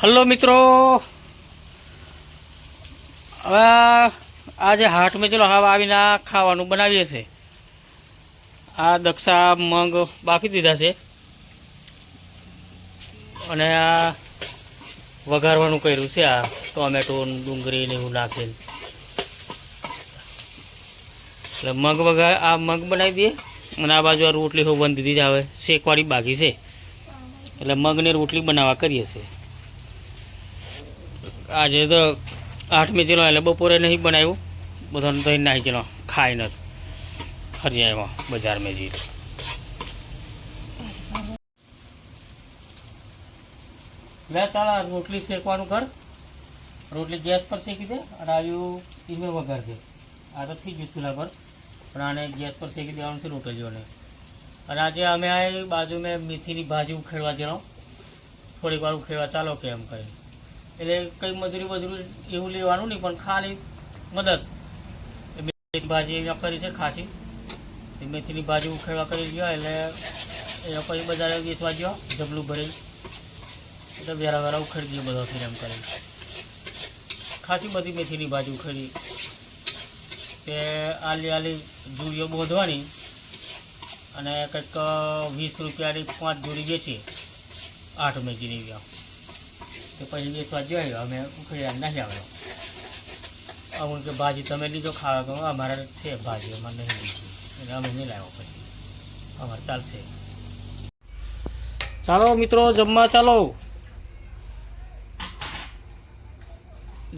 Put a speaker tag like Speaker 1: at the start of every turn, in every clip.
Speaker 1: Hello મિત્રો, હવે આજે હાટમાં ચલો હવે આવીને આ ખાવાનું બનાવીએ છીએ. આ દક્ષા મગ બાફી દીધા છે અને આ વઘારવાનું કર્યું છે. આ ટોમેટો ડુંગળી ને એવું નાખીને એટલે મગ બનાવી દઈએ. અને આ બાજુ આ રોટલી હો બંધ દીધી જ આવે, શેકવાળી બાકી છે એટલે મગની રોટલી બનાવવા કરીએ છીએ. આજે તો 8મી ચલો એટલે બપોરે નહીં બનાવ્યું, બધાને દહીં નાખી ચલો ખાઈ નથી હરિયામાં બજારમાં જઈએ. લે ચાલ રોટલી શેકવાનું કર, રોટલી ગેસ પર શેકી દે અને આવ્યું ધીમે વઘાર દે. આ તો થઈ ગયું ચૂલા પર, પણ આને ગેસ પર શેકી દેવાનું છે રોટલીઓને. અને આજે અમે આ બાજુ મેં મેથીની ભાજી ઉખેડવા જણો, થોડીક વાર ઉખેડવા ચાલો કે એમ કહી. એટલે કંઈ મજૂરી એવું લેવાનું નહીં, પણ ખાલી મદદ. મેથીની ભાજી અહીંયા કરી છે ખાસી, મેથીની ભાજી ઉખેડવા કરી ગયો એટલે એ પછી બજારે વેચવા ગયો જબલું ભરી, એટલે વેરા ઉખેડી ગયો બધો ફીર એમ કરી. ખાસી બધી મેથીની ભાજી ઉખેડી તે આલી જુડીઓ બોંધવાની અને કંઈક 20 રૂપિયાની 5 જોડી વેચી 8 મેજીની ગયા. તો પછી વેચવા જોઈએ અમે ઉખેડી નાખી આવ્યો. અમુક કે ભાજી તમે લીધો ખાવા તો અમારે છે ભાજી, અમારે નહીં લીધી એટલે અમે નહીં લાવ્યો, પછી અમારે ચાલશે. ચાલો મિત્રો જમવા ચાલો.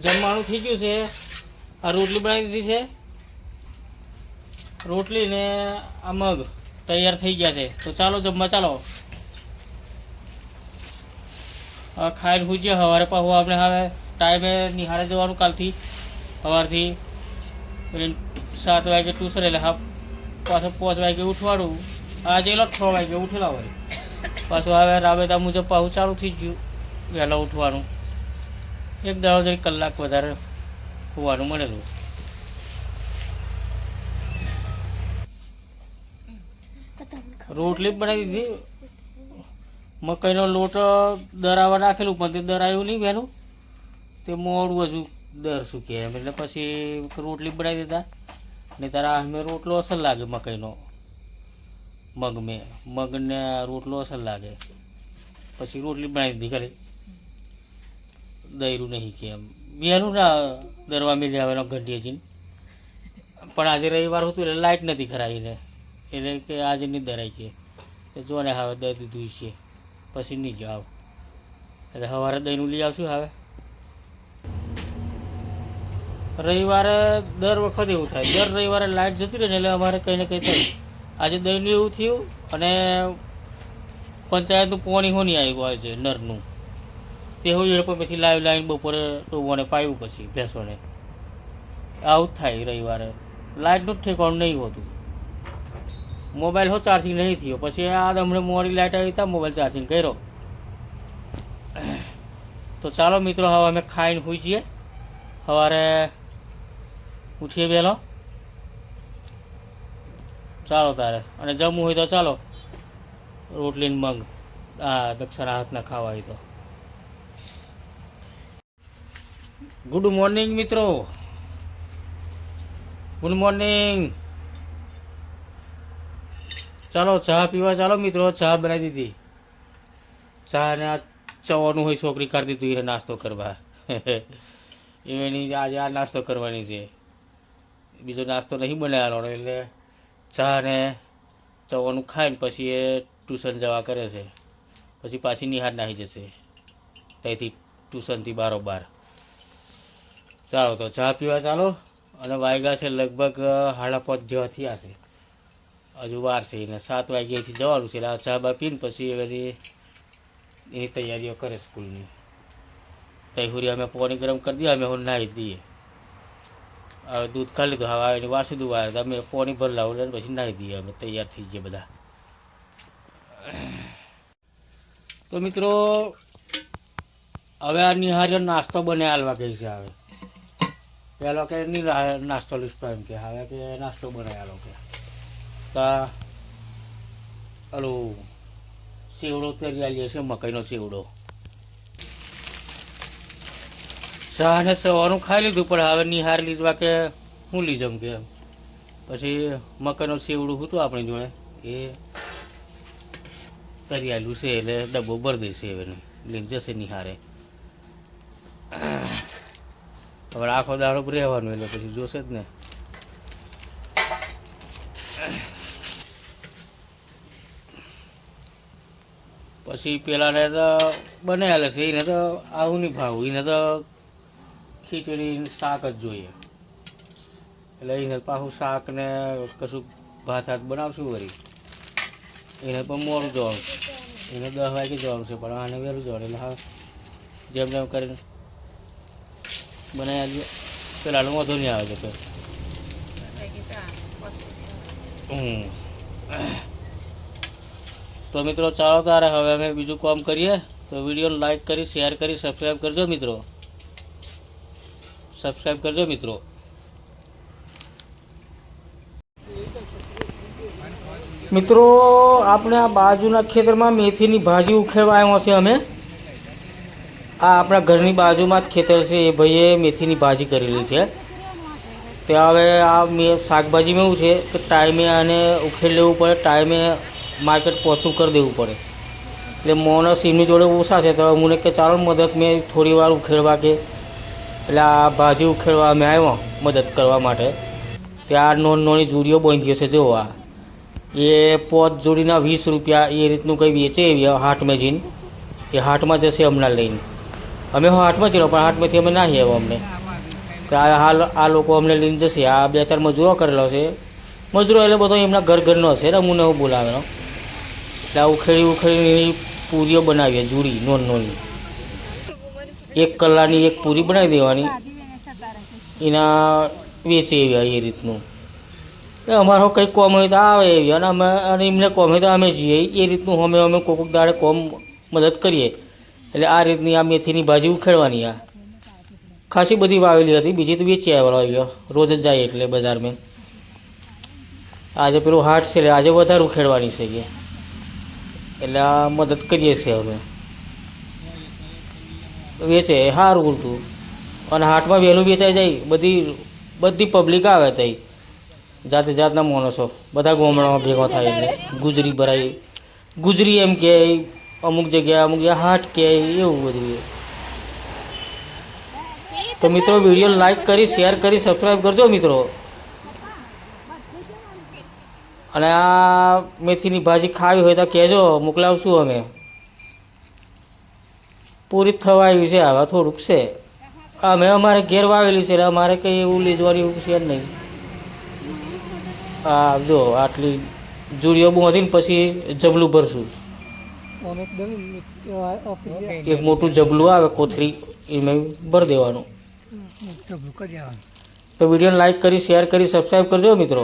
Speaker 1: જમવાનું થઈ ગયું છે. આ રોટલી બનાવી દીધી છે, રોટલી ને આ મગ તૈયાર થઈ ગયા છે. તો ચાલો જમવા ચાલો. હવે ખાઈને પૂછીએ. સવારે પાછું આપણે હવે ટાઈમે નિહાળે જવાનું કાલથી સવારથી 7 વાગે ટ્યુશન, એટલે પાછું 5 વાગે ઉઠવાનું. આજે 6 વાગે ઉઠેલા હોય, પાછું હવે રાબેતા મુજબ પાછું ચાલુ થઈ ગયું વહેલા ઉઠવાનું. એક દાડો જઈ કલાક વધારે હોવાનું મળેલું. રોટલી બનાવી દીધી. મકાઈનો લોટ દરાવા નાખેલું, પણ તે દરાયું નહીં વહેલું, તે મોડું હજુ દરશું કે એમ, એટલે પછી રોટલી બનાવી દીધા. ને તારા મેં રોટલો અસર લાગે મકાઈનો, મગને રોટલો અસર લાગે. પછી રોટલી બનાવી દીધી ખાલી, દર્યું નહીં કે એમ. વહેલું ના દરવા મેળવી આવેલો ઘંટીએ. પણ આજે રવિવાર હતું એટલે લાઇટ નથી ખરાવીને, એટલે કે આજે નહીં દરાઈ કે જોને હવે દઈ દીધું છે, પછી નહીં જાવ એટલે સવારે દહીંનું લઈ આવશું. હવે રવિવારે દર વખત એવું થાય, દર રવિવારે લાઇટ જતી રહે ને એટલે અમારે કંઈ ને કંઈ થાય. આજે દહીંનું એવું થયું અને પંચાયતનું પાણી હોની આવ્યું આવે છે નરનું, તે હોય પછી લાઈન બપોરે ટોવાને પાયું, પછી ભેંસોને. આવું જ થાય રવિવારે, લાઇટનું જ ઠેકાણું નહીં હોતું. મોબાઈલ ચાર્જિંગ નહીં થયો, પછી આ હમણાં મોડી લાઇટ આવી ત્યાં મોબાઈલ ચાર્જિંગ કર્યો. તો ચાલો મિત્રો હવે અમે ખાઈને સૂઈ જઈએ, સવારે ઉઠીએ વહેલો. ચાલો તારે, અને જમવું હોય તો ચાલો રોટલીને મગ આ દક્ષાના હાથના ખાવા હોય તો. ગુડ મોર્નિંગ મિત્રો, ગુડ મોર્નિંગ. ચાલો ચા પીવા ચાલો મિત્રો. ચા બનાવી દીધી, ચા ને આ ચવાનું હોય છોકરી કાઢી દીધું એને નાસ્તો કરવા. એની આજે આ નાસ્તો કરવાની છે, બીજો નાસ્તો નહીં બનાવવાનો. એટલે ચા ને ચવાનું ખાઈને પછી એ ટ્યુશન જવા કરે છે. પછી પાછી નિહાળ નાહી જશે ત્યાંથી ટ્યુશનથી બારોબાર. ચાલો તો ચા પીવા ચાલો. અને વાગ્યા છે લગભગ 5:30 જેવા થયા છે, હજુ વાર છે. એને 7 વાગ્યાથી જવાનું છે. એટલે ચા બા પીને પછી એ બધી એની તૈયારીઓ કરે સ્કૂલની. તૈયારી અમે પાણી ગરમ કરી દઈએ, અમે હું નાહી દઈએ. હવે દૂધ ખાલી લીધું, હવે આવીને વાસી દઉં આવે તો અમે પાણી ભરી લાવું, પછી નાહી દઈએ. અમે તૈયાર થઈ ગયા બધા. તો મિત્રો હવે આ નિહારીઓ નાસ્તો બને હાલવા કહે છે. હવે પહેલો કે નહીં નાસ્તો લીધો એમ કે, હવે કે નાસ્તો બનાવી આલો કે. તો ઓલું સેવડો તરી આલીએ છે, મકાઈનો સેવડો. ચા ને સવારનું ખાઈ લીધું, પણ હવે નિહાર લીધવા કે હું લઈ જાઉં કે એમ. પછી મકાઈનો સેવડું હતું આપણી જોડે, એ કરી આવેલું છે, એટલે ડબ્બો ભરી દેશે. હવે લઈને જશે નિહારે. હવે આખો દાડો રહેવાનું, એટલે પછી જોશે જ ને. પછી પેલાને તો બનાવેલા છે, એને તો આવું નહીં ભાવું, એને તો ખીચડી શાક જ જોઈએ. એટલે એને પાછું શાક ને કશું ભાત હાથ બનાવશું વળી. એને પણ મોડું જવાનું, એને 10 વાગે જવાનું છે, પણ આને વહેલું જવાનું. એટલે હા, જેમ જેમ કરીને બનાવી આવીએ. પેલાનો વાંધો નહીં આવે તો. તો મિત્રો ચાલો તારે હવે અમે બીજું કામ કરીએ. તો વિડીયો લાઈક કરી, શેર કરી, સબસ્ક્રાઈબ કરજો મિત્રો. સબસ્ક્રાઈબ કરજો મિત્રો. મિત્રો આપણે આ બાજુના ખેતરમાં મેથીની ભાજી ઉખેડવા આવ્યા છે અમે. આ આપણા ઘરની બાજુમાં જ ખેતર છે, એ ભાઈએ મેથીની ભાજી કરેલી છે. તો હવે આ શાકભાજીમાં એવું છે કે ટાઈમે આને ઉખેડ લેવું પડે, ટાઈમે માર્કેટ પહોંચતું કરી દેવું પડે. એટલે માણસ એમની જોડે ઓછા છે, તો મને કે ચાલો મદદ મેં થોડી વાર ઉખેડવા કે. એટલે આ ભાજી ઉખેડવા અમે આવ્યો મદદ કરવા માટે. ત્યાં નાની જોડીઓ બાંધી છે, જો આ એ 5 જોડીના 20 રૂપિયા એ રીતનું કંઈ વેચે એવી હાટમાં જઈને. એ હાટમાં જશે હમણાં લઈને. અમે હાટમાં જઈએ, પણ હાટમાંથી અમે ના આવ્યો અમને. તો હાલ આ લોકો અમને લઈને જશે. આ 2-4 મજૂરો કરેલો છે. મજૂરો એટલે બધો એમના ઘરનો હશે ને, હું હું બોલાવેલો. એટલે આ ઉખેડી પૂરીઓ બનાવીએ, જુડી નોની. 1 કલાકની એક પૂરી બનાવી દેવાની, એના વેચે એવી એ રીતનું. અમારો કંઈક કોમ હોય તો આવે એવી, અને એમને કોમ હોય તો અમે જઈએ એ રીતનું. અમે કોઈક દાડે કોમ મદદ કરીએ. એટલે આ રીતની આ મેથીની ભાજી ઉખેડવાની. આ ખાસી બધી વાવેલી હતી, બીજી તો વેચી આવ્યો, રોજ જ જાય એટલે બજારમાં. આજે પેલું હાટ છે, એટલે આજે વધારે ઉખેડવાની છે, એટલે આ મદદ કરીએ છીએ અમે. વેચે સારું ઉલટું, અને હાટમાં વહેલું વેચાઈ જાય. બધી પબ્લિક આવે ત્યાં, જાતે જાતના માણસો બધા ગામડામાં ભેગા થાય. એટલે ગુજરી ભરાય, ગુજરી એમ કહે અમુક જગ્યા હાટ કહે, એવું બધું. તો મિત્રો વિડીયો લાઈક કરી, શેર કરી, સબસ્ક્રાઈબ કરજો મિત્રો. અને આ મેથીની ભાજી ખાવી હોય તો કહેજો, મોકલાવશું અમે. પૂરી થવા આવી છે, આવા થોડુંક છે. અમે અમારે ઘેર વાવેલી છે, એટલે અમારે કંઈ એવું લીધવાની એવું છે નહીં. હા જો આટલી જુડીઓ બાંધીને પછી જબલું ભરશું. એક મોટું જબલું આવે કોથળી, એમાં ભરી દેવાનું. તો વિડીયોને લાઈક કરી, શેર કરી, સબસ્ક્રાઈબ કરજો મિત્રો.